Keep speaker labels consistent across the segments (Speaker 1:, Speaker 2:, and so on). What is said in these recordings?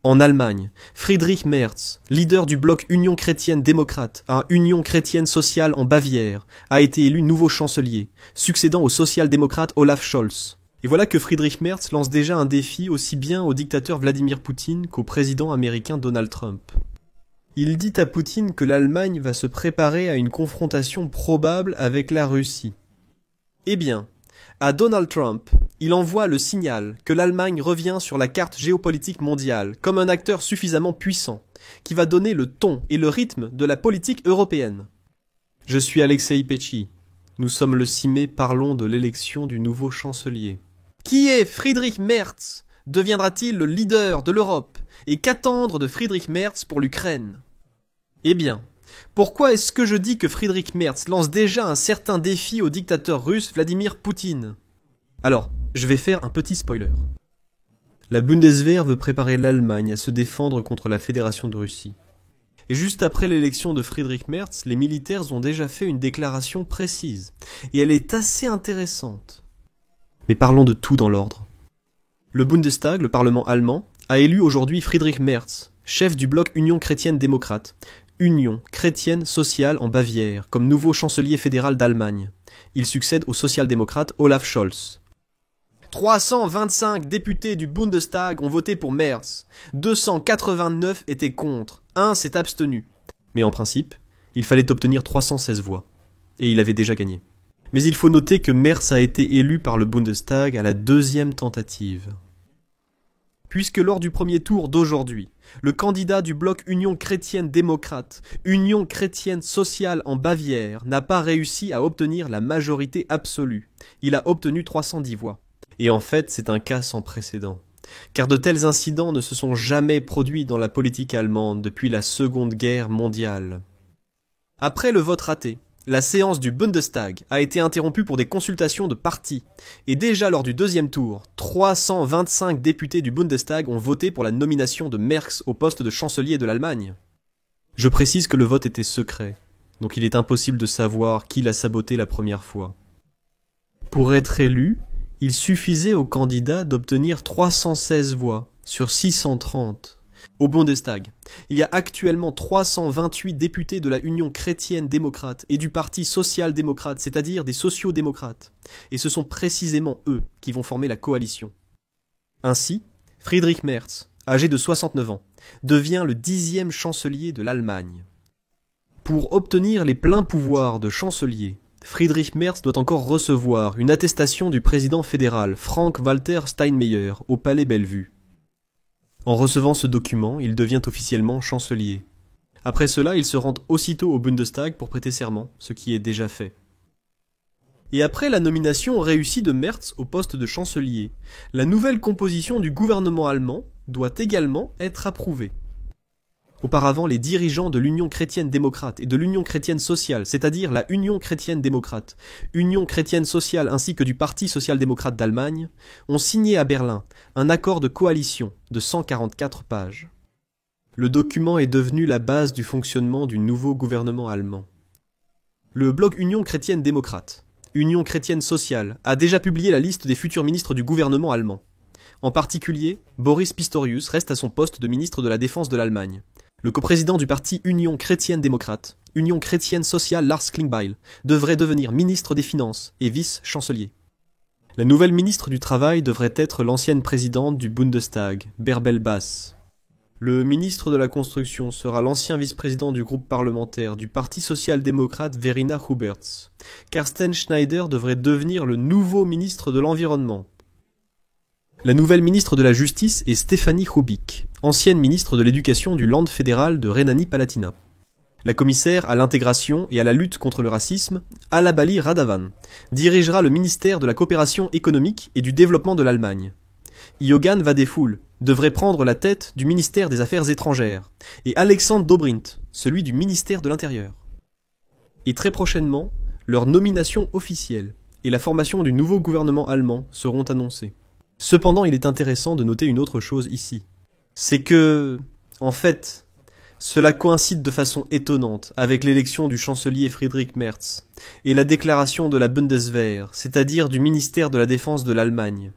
Speaker 1: En Allemagne, Friedrich Merz, leader du bloc Union chrétienne démocrate à Union chrétienne sociale en Bavière, a été élu nouveau chancelier, succédant au social-démocrate Olaf Scholz. Et voilà que Friedrich Merz lance déjà un défi aussi bien au dictateur Vladimir Poutine qu'au président américain Donald Trump. Il dit à Poutine que l'Allemagne va se préparer à une confrontation probable avec la Russie. Eh bien, à Donald Trump, il envoie le signal que l'Allemagne revient sur la carte géopolitique mondiale comme un acteur suffisamment puissant, qui va donner le ton et le rythme de la politique européenne. Je suis Alexei Petchy. Nous sommes le 6 mai, parlons de l'élection du nouveau chancelier. Qui est Friedrich Merz? Deviendra-t-il le leader de l'Europe? Et qu'attendre de Friedrich Merz pour l'Ukraine? Eh bien, pourquoi est-ce que je dis que Friedrich Merz lance déjà un certain défi au dictateur russe Vladimir Poutine? Alors, je vais faire un petit spoiler. La Bundeswehr veut préparer l'Allemagne à se défendre contre la Fédération de Russie. Et juste après l'élection de Friedrich Merz, les militaires ont déjà fait une déclaration précise. Et elle est assez intéressante. Mais parlons de tout dans l'ordre. Le Bundestag, le Parlement allemand, a élu aujourd'hui Friedrich Merz, chef du bloc Union chrétienne démocrate, Union chrétienne sociale en Bavière, comme nouveau chancelier fédéral d'Allemagne. Il succède au social-démocrate Olaf Scholz. 325 députés du Bundestag ont voté pour Merz. 289 étaient contre. 1 s'est abstenu. Mais en principe, il fallait obtenir 316 voix. Et il avait déjà gagné. Mais il faut noter que Merz a été élu par le Bundestag à la deuxième tentative. Puisque lors du premier tour d'aujourd'hui, le candidat du bloc Union chrétienne démocrate, Union chrétienne sociale en Bavière, n'a pas réussi à obtenir la majorité absolue. Il a obtenu 310 voix. Et en fait, c'est un cas sans précédent. Car de tels incidents ne se sont jamais produits dans la politique allemande depuis la Seconde Guerre mondiale. Après le vote raté, la séance du Bundestag a été interrompue pour des consultations de partis. Et déjà lors du deuxième tour, 325 députés du Bundestag ont voté pour la nomination de Merz au poste de chancelier de l'Allemagne. Je précise que le vote était secret, donc il est impossible de savoir qui l'a saboté la première fois. Pour être élu, il suffisait au candidat d'obtenir 316 voix sur 630. Au Bundestag, il y a actuellement 328 députés de la Union chrétienne démocrate et du Parti social-démocrate, c'est-à-dire des sociaux-démocrates. Et ce sont précisément eux qui vont former la coalition. Ainsi, Friedrich Merz, âgé de 69 ans, devient le 10e chancelier de l'Allemagne. Pour obtenir les pleins pouvoirs de chancelier, Friedrich Merz doit encore recevoir une attestation du président fédéral Frank-Walter Steinmeier au Palais Bellevue. En recevant ce document, il devient officiellement chancelier. Après cela, il se rend aussitôt au Bundestag pour prêter serment, ce qui est déjà fait. Et après la nomination réussie de Merz au poste de chancelier, la nouvelle composition du gouvernement allemand doit également être approuvée. Auparavant, les dirigeants de l'Union chrétienne démocrate et de l'Union chrétienne sociale, c'est-à-dire la Union chrétienne démocrate, Union chrétienne sociale ainsi que du Parti social-démocrate d'Allemagne, ont signé à Berlin un accord de coalition de 144 pages. Le document est devenu la base du fonctionnement du nouveau gouvernement allemand. Le bloc Union chrétienne démocrate, Union chrétienne sociale, a déjà publié la liste des futurs ministres du gouvernement allemand. En particulier, Boris Pistorius reste à son poste de ministre de la Défense de l'Allemagne. Le coprésident du parti Union chrétienne démocrate, Union chrétienne sociale Lars Klingbeil, devrait devenir ministre des Finances et vice-chancelier. La nouvelle ministre du Travail devrait être l'ancienne présidente du Bundestag, Bärbel Baas. Le ministre de la Construction sera l'ancien vice-président du groupe parlementaire du Parti social-démocrate Verena Huberts. Carsten Schneider devrait devenir le nouveau ministre de l'Environnement. La nouvelle ministre de la Justice est Stefanie Hubik, ancienne ministre de l'Éducation du Land fédéral de Rhénanie-Palatinat. La commissaire à l'intégration et à la lutte contre le racisme, Alabali Radavan, dirigera le ministère de la coopération économique et du développement de l'Allemagne. Iogan Wadephul devrait prendre la tête du ministère des Affaires étrangères, et Alexandre Dobrindt, celui du ministère de l'Intérieur. Et très prochainement, leur nomination officielle et la formation du nouveau gouvernement allemand seront annoncées. Cependant, il est intéressant de noter une autre chose ici. C'est que, en fait, cela coïncide de façon étonnante avec l'élection du chancelier Friedrich Merz et la déclaration de la Bundeswehr, c'est-à-dire du ministère de la Défense de l'Allemagne.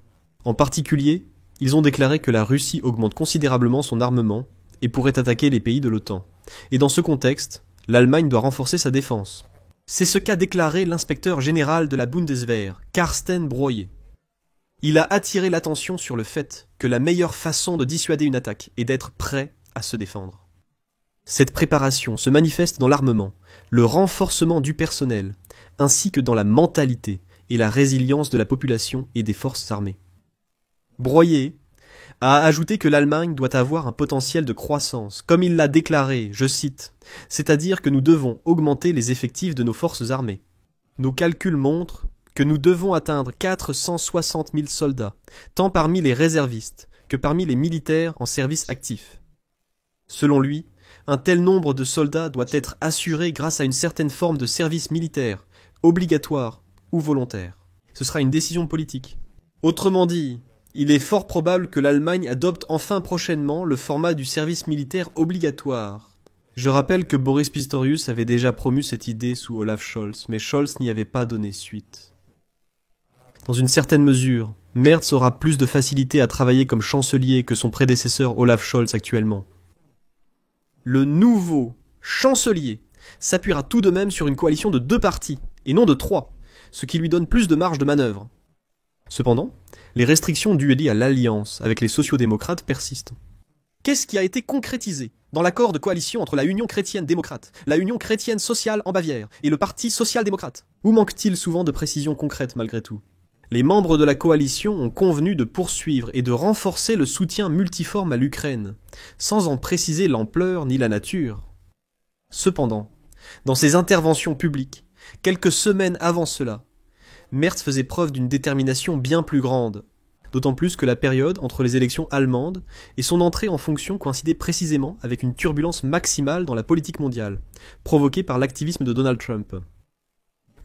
Speaker 1: En particulier, Ils ont déclaré que la Russie augmente considérablement son armement et pourrait attaquer les pays de l'OTAN. Et dans ce contexte, l'Allemagne doit renforcer sa défense. C'est ce qu'a déclaré l'inspecteur général de la Bundeswehr, Carsten Breuer. Il a attiré l'attention sur le fait que la meilleure façon de dissuader une attaque est d'être prêt à se défendre. Cette préparation se manifeste dans l'armement, le renforcement du personnel, ainsi que dans la mentalité et la résilience de la population et des forces armées. Breuer a ajouté que l'Allemagne doit avoir un potentiel de croissance, comme il l'a déclaré, je cite, « c'est-à-dire que nous devons augmenter les effectifs de nos forces armées. Nos calculs montrent que nous devons atteindre 460 000 soldats, tant parmi les réservistes que parmi les militaires en service actif. Selon lui, un tel nombre de soldats doit être assuré grâce à une certaine forme de service militaire, obligatoire ou volontaire. Ce sera une décision politique. Autrement dit, il est fort probable que l'Allemagne adopte enfin prochainement le format du service militaire obligatoire. Je rappelle que Boris Pistorius avait déjà promu cette idée sous Olaf Scholz, mais Scholz n'y avait pas donné suite. Dans une certaine mesure, Merz aura plus de facilité à travailler comme chancelier que son prédécesseur Olaf Scholz actuellement. Le nouveau chancelier s'appuiera tout de même sur une coalition de 2 partis, et non de 3, ce qui lui donne plus de marge de manœuvre. Cependant, les restrictions dues à l'alliance avec les sociodémocrates persistent. Qu'est-ce qui a été concrétisé dans l'accord de coalition entre la Union chrétienne-démocrate, la Union chrétienne sociale en Bavière et le Parti social-démocrate? Où manque-t-il souvent de précisions concrètes malgré tout? Les membres de la coalition ont convenu de poursuivre et de renforcer le soutien multiforme à l'Ukraine, sans en préciser l'ampleur ni la nature. Cependant, dans ses interventions publiques, quelques semaines avant cela, Merz faisait preuve d'une détermination bien plus grande, d'autant plus que la période entre les élections allemandes et son entrée en fonction coïncidait précisément avec une turbulence maximale dans la politique mondiale, provoquée par l'activisme de Donald Trump.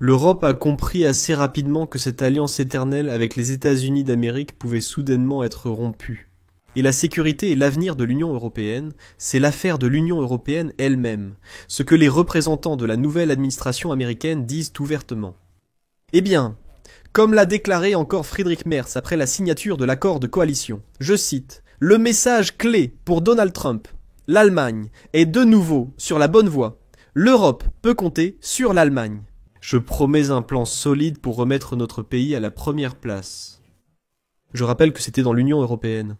Speaker 1: L'Europe a compris assez rapidement que cette alliance éternelle avec les États-Unis d'Amérique pouvait soudainement être rompue. Et la sécurité et l'avenir de l'Union européenne, c'est l'affaire de l'Union européenne elle-même, ce que les représentants de la nouvelle administration américaine disent ouvertement. Eh bien, comme l'a déclaré encore Friedrich Merz après la signature de l'accord de coalition, je cite, « Le message clé pour Donald Trump, l'Allemagne, est de nouveau sur la bonne voie. L'Europe peut compter sur l'Allemagne. Je promets un plan solide pour remettre notre pays à la première place. » Je rappelle que c'était dans l'Union européenne,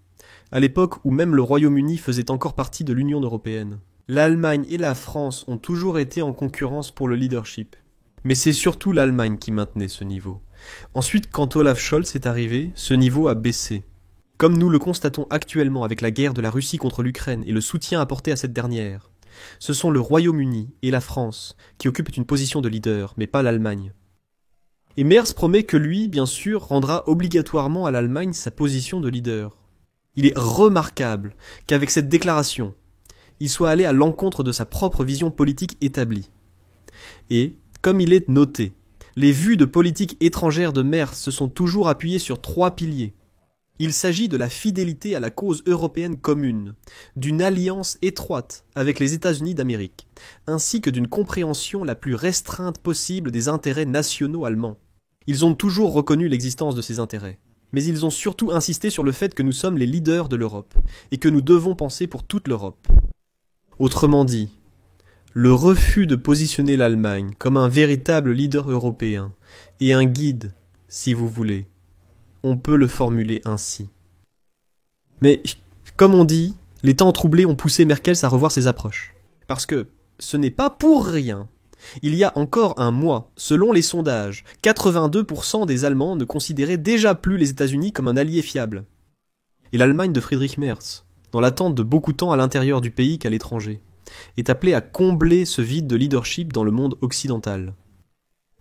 Speaker 1: à l'époque où même le Royaume-Uni faisait encore partie de l'Union européenne. L'Allemagne et la France ont toujours été en concurrence pour le leadership. Mais c'est surtout l'Allemagne qui maintenait ce niveau. Ensuite, quand Olaf Scholz est arrivé, ce niveau a baissé. Comme nous le constatons actuellement avec la guerre de la Russie contre l'Ukraine et le soutien apporté à cette dernière, ce sont le Royaume-Uni et la France qui occupent une position de leader, mais pas l'Allemagne. Et Merz promet que lui, bien sûr, rendra obligatoirement à l'Allemagne sa position de leader. Il est remarquable qu'avec cette déclaration, il soit allé à l'encontre de sa propre vision politique établie. Et, comme il est noté, les vues de politique étrangère de Merz se sont toujours appuyées sur 3 piliers. Il s'agit de la fidélité à la cause européenne commune, d'une alliance étroite avec les États-Unis d'Amérique, ainsi que d'une compréhension la plus restreinte possible des intérêts nationaux allemands. Ils ont toujours reconnu l'existence de ces intérêts, mais ils ont surtout insisté sur le fait que nous sommes les leaders de l'Europe, et que nous devons penser pour toute l'Europe. Autrement dit, le refus de positionner l'Allemagne comme un véritable leader européen, et un guide, si vous voulez, on peut le formuler ainsi. Mais, comme on dit, les temps troublés ont poussé Merkel à revoir ses approches. Parce que ce n'est pas pour rien. Il y a encore un mois, selon les sondages, 82% des Allemands ne considéraient déjà plus les États-Unis comme un allié fiable. Et l'Allemagne de Friedrich Merz, dans l'attente de beaucoup tant à l'intérieur du pays qu'à l'étranger, est appelée à combler ce vide de leadership dans le monde occidental.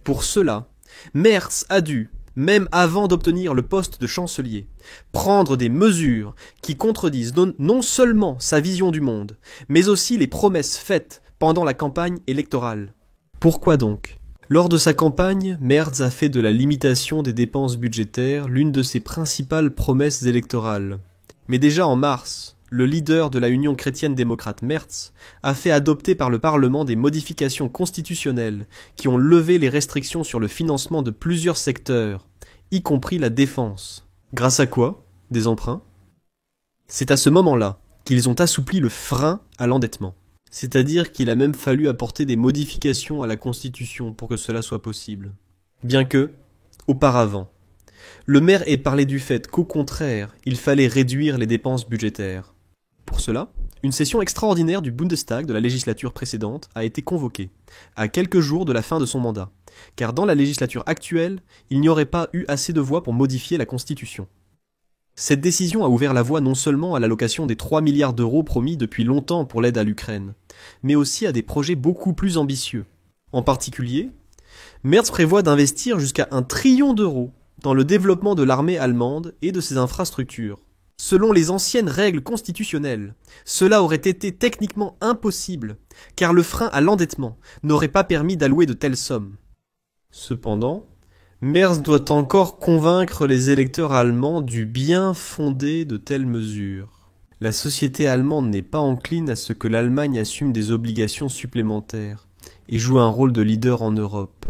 Speaker 1: Pour cela, Merz a dû, même avant d'obtenir le poste de chancelier, prendre des mesures qui contredisent non seulement sa vision du monde, mais aussi les promesses faites pendant la campagne électorale. Pourquoi donc ? Lors de sa campagne, Merz a fait de la limitation des dépenses budgétaires l'une de ses principales promesses électorales. Mais déjà en mars, le leader de la Union chrétienne-démocrate Merz a fait adopter par le Parlement des modifications constitutionnelles qui ont levé les restrictions sur le financement de plusieurs secteurs, y compris la défense. Grâce à quoi ? Des emprunts ? C'est à ce moment-là qu'ils ont assoupli le frein à l'endettement. C'est-à-dire qu'il a même fallu apporter des modifications à la Constitution pour que cela soit possible. Bien que, auparavant, le maire ait parlé du fait qu'au contraire, il fallait réduire les dépenses budgétaires. Pour cela, une session extraordinaire du Bundestag de la législature précédente a été convoquée, à quelques jours de la fin de son mandat, car dans la législature actuelle, il n'y aurait pas eu assez de voix pour modifier la Constitution. Cette décision a ouvert la voie non seulement à l'allocation des 3 milliards d'euros promis depuis longtemps pour l'aide à l'Ukraine, mais aussi à des projets beaucoup plus ambitieux. En particulier, Merz prévoit d'investir jusqu'à 1 trillion d'euros dans le développement de l'armée allemande et de ses infrastructures. Selon les anciennes règles constitutionnelles, cela aurait été techniquement impossible, car le frein à l'endettement n'aurait pas permis d'allouer de telles sommes. Cependant, Merz doit encore convaincre les électeurs allemands du bien fondé de telles mesures. La société allemande n'est pas encline à ce que l'Allemagne assume des obligations supplémentaires et joue un rôle de leader en Europe.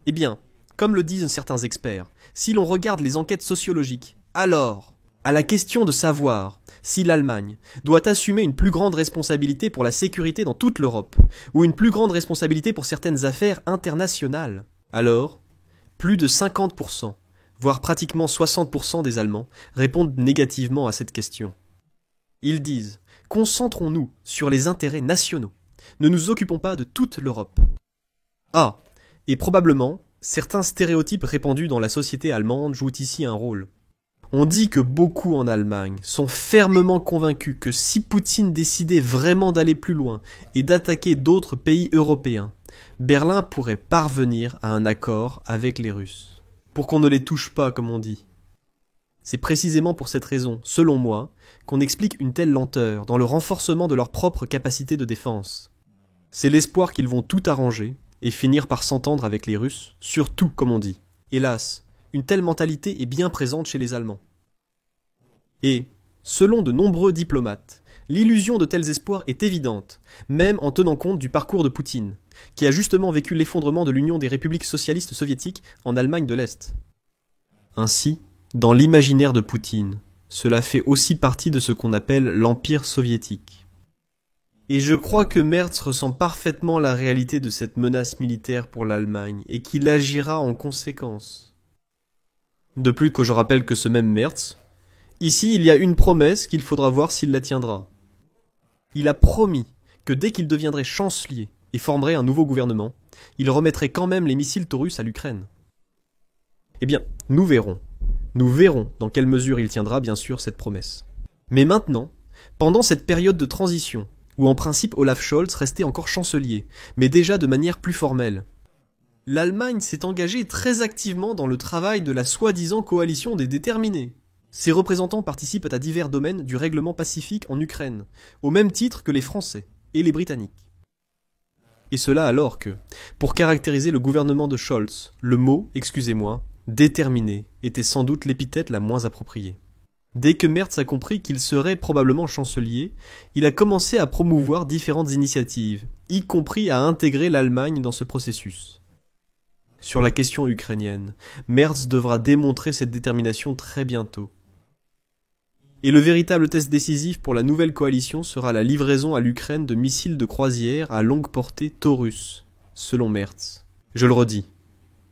Speaker 1: Eh bien, comme le disent certains experts, si l'on regarde les enquêtes sociologiques, alors, à la question de savoir si l'Allemagne doit assumer une plus grande responsabilité pour la sécurité dans toute l'Europe, ou une plus grande responsabilité pour certaines affaires internationales, alors, plus de 50%, voire pratiquement 60% des Allemands répondent négativement à cette question. Ils disent « Concentrons-nous sur les intérêts nationaux. Ne nous occupons pas de toute l'Europe. » Ah, et probablement, certains stéréotypes répandus dans la société allemande jouent ici un rôle. On dit que beaucoup en Allemagne sont fermement convaincus que si Poutine décidait vraiment d'aller plus loin et d'attaquer d'autres pays européens, Berlin pourrait parvenir à un accord avec les Russes, pour qu'on ne les touche pas comme on dit. C'est précisément pour cette raison, selon moi, qu'on explique une telle lenteur dans le renforcement de leur propre capacité de défense. C'est l'espoir qu'ils vont tout arranger et finir par s'entendre avec les Russes, surtout comme on dit. Hélas, une telle mentalité est bien présente chez les Allemands. Et, selon de nombreux diplomates, l'illusion de tels espoirs est évidente, même en tenant compte du parcours de Poutine, qui a justement vécu l'effondrement de l'Union des républiques socialistes soviétiques en Allemagne de l'Est. Ainsi, dans l'imaginaire de Poutine, cela fait aussi partie de ce qu'on appelle l'Empire soviétique. Et je crois que Merz ressent parfaitement la réalité de cette menace militaire pour l'Allemagne et qu'il agira en conséquence. De plus que je rappelle que ce même Merz, ici il y a une promesse qu'il faudra voir s'il la tiendra. Il a promis que dès qu'il deviendrait chancelier et formerait un nouveau gouvernement, il remettrait quand même les missiles Taurus à l'Ukraine. Eh bien, nous verrons. Nous verrons dans quelle mesure il tiendra bien sûr cette promesse. Mais maintenant, pendant cette période de transition, où en principe Olaf Scholz restait encore chancelier, mais déjà de manière plus formelle, l'Allemagne s'est engagée très activement dans le travail de la soi-disant coalition des déterminés. Ses représentants participent à divers domaines du règlement pacifique en Ukraine, au même titre que les Français et les Britanniques. Et cela alors que, pour caractériser le gouvernement de Scholz, le mot, excusez-moi, déterminé était sans doute l'épithète la moins appropriée. Dès que Merz a compris qu'il serait probablement chancelier, il a commencé à promouvoir différentes initiatives, y compris à intégrer l'Allemagne dans ce processus. Sur la question ukrainienne, Merz devra démontrer cette détermination très bientôt. Et le véritable test décisif pour la nouvelle coalition sera la livraison à l'Ukraine de missiles de croisière à longue portée Taurus, selon Merz. Je le redis.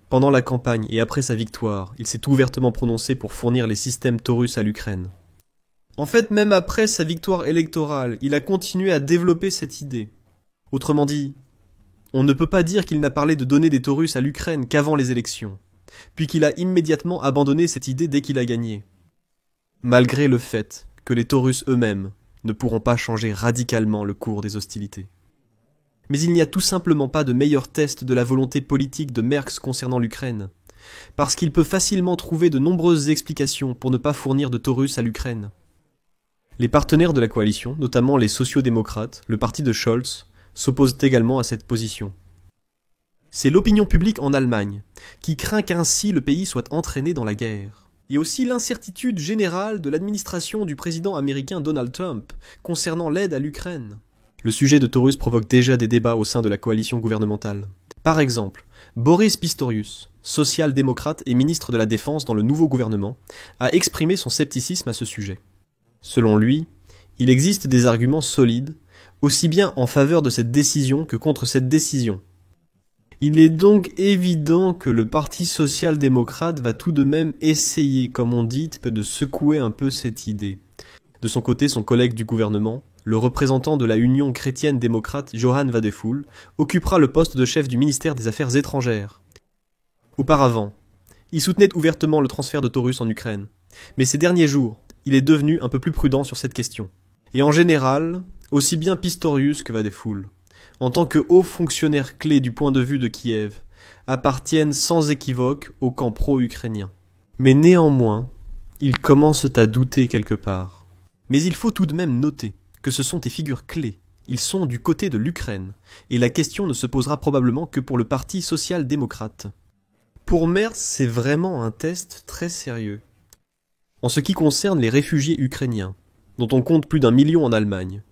Speaker 1: Pendant la campagne et après sa victoire, il s'est ouvertement prononcé pour fournir les systèmes Taurus à l'Ukraine. En fait, même après sa victoire électorale, il a continué à développer cette idée. Autrement dit, on ne peut pas dire qu'il n'a parlé de donner des Taurus à l'Ukraine qu'avant les élections, puis qu'il a immédiatement abandonné cette idée dès qu'il a gagné. Malgré le fait que les Taurus eux-mêmes ne pourront pas changer radicalement le cours des hostilités. Mais il n'y a tout simplement pas de meilleur test de la volonté politique de Merz concernant l'Ukraine, parce qu'il peut facilement trouver de nombreuses explications pour ne pas fournir de Taurus à l'Ukraine. Les partenaires de la coalition, notamment les sociaux-démocrates, le parti de Scholz, s'opposent également à cette position. C'est l'opinion publique en Allemagne, qui craint qu'ainsi le pays soit entraîné dans la guerre. Et aussi l'incertitude générale de l'administration du président américain Donald Trump concernant l'aide à l'Ukraine. Le sujet de Taurus provoque déjà des débats au sein de la coalition gouvernementale. Par exemple, Boris Pistorius, social-démocrate et ministre de la Défense dans le nouveau gouvernement, a exprimé son scepticisme à ce sujet. Selon lui, il existe des arguments solides, aussi bien en faveur de cette décision que contre cette décision. Il est donc évident que le Parti social-démocrate va tout de même essayer, comme on dit, de secouer un peu cette idée. De son côté, son collègue du gouvernement, le représentant de la Union chrétienne-démocrate Johan Wadephul, occupera le poste de chef du ministère des Affaires étrangères. Auparavant, il soutenait ouvertement le transfert de Taurus en Ukraine. Mais ces derniers jours, il est devenu un peu plus prudent sur cette question. Et en général, aussi bien Pistorius que Wadephul, en tant que hauts fonctionnaires clés du point de vue de Kiev, appartiennent sans équivoque au camp pro-ukrainien. Mais néanmoins, ils commencent à douter quelque part. Mais il faut tout de même noter que ce sont des figures clés. Ils sont du côté de l'Ukraine, et la question ne se posera probablement que pour le Parti social-démocrate. Pour Merz, c'est vraiment un test très sérieux. En ce qui concerne les réfugiés ukrainiens, dont on compte plus d'1 million en Allemagne,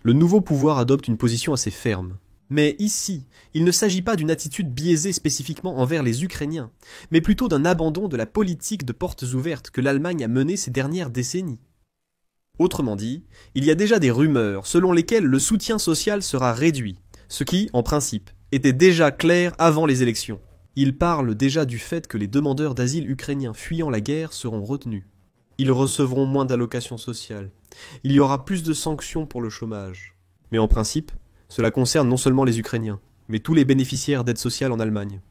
Speaker 1: le nouveau pouvoir adopte une position assez ferme. Mais ici, il ne s'agit pas d'une attitude biaisée spécifiquement envers les Ukrainiens, mais plutôt d'un abandon de la politique de portes ouvertes que l'Allemagne a menée ces dernières décennies. Autrement dit, il y a déjà des rumeurs selon lesquelles le soutien social sera réduit, ce qui, en principe, était déjà clair avant les élections. Il parle déjà du fait que les demandeurs d'asile ukrainiens fuyant la guerre seront retenus. Ils recevront moins d'allocations sociales. Il y aura plus de sanctions pour le chômage. Mais en principe, cela concerne non seulement les Ukrainiens, mais tous les bénéficiaires d'aide sociale en Allemagne.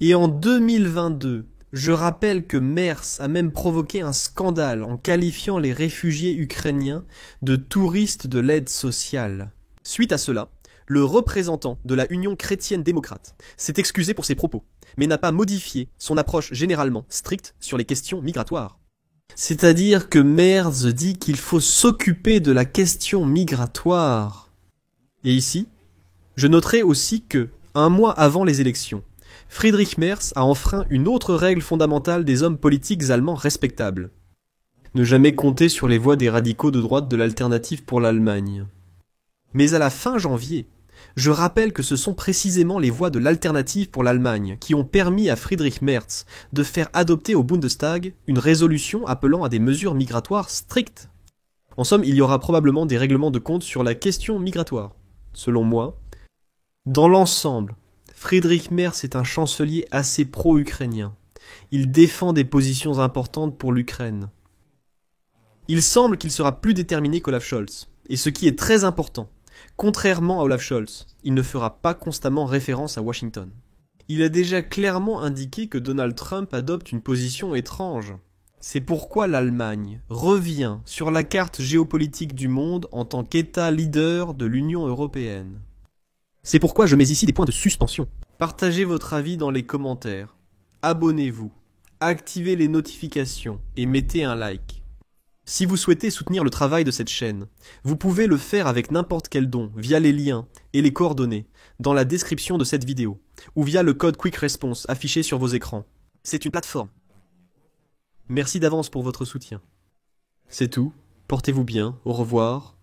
Speaker 1: Et en 2022, je rappelle que Merz a même provoqué un scandale en qualifiant les réfugiés ukrainiens de touristes de l'aide sociale. Suite à cela, le représentant de la Union chrétienne-démocrate s'est excusé pour ses propos, mais n'a pas modifié son approche généralement stricte sur les questions migratoires. C'est-à-dire que Merz dit qu'il faut s'occuper de la question migratoire. Et ici, je noterai aussi que, un mois avant les élections, Friedrich Merz a enfreint une autre règle fondamentale des hommes politiques allemands respectables. Ne jamais compter sur les voix des radicaux de droite de l'Alternative pour l'Allemagne. Mais à la fin janvier, je rappelle que ce sont précisément les voix de l'Alternative pour l'Allemagne qui ont permis à Friedrich Merz de faire adopter au Bundestag une résolution appelant à des mesures migratoires strictes. En somme, il y aura probablement des règlements de compte sur la question migratoire. Selon moi, dans l'ensemble, Friedrich Merz est un chancelier assez pro-ukrainien. Il défend des positions importantes pour l'Ukraine. Il semble qu'il sera plus déterminé qu'Olaf Scholz. Et ce qui est très important, contrairement à Olaf Scholz, il ne fera pas constamment référence à Washington. Il a déjà clairement indiqué que Donald Trump adopte une position étrange. C'est pourquoi l'Allemagne revient sur la carte géopolitique du monde en tant qu'État leader de l'Union européenne. C'est pourquoi je mets ici des points de suspension. Partagez votre avis dans les commentaires. Abonnez-vous, activez les notifications et mettez un like. Si vous souhaitez soutenir le travail de cette chaîne, vous pouvez le faire avec n'importe quel don via les liens et les coordonnées dans la description de cette vidéo ou via le code Quick Response affiché sur vos écrans. C'est une plateforme. Merci d'avance pour votre soutien. C'est tout, portez-vous bien, au revoir.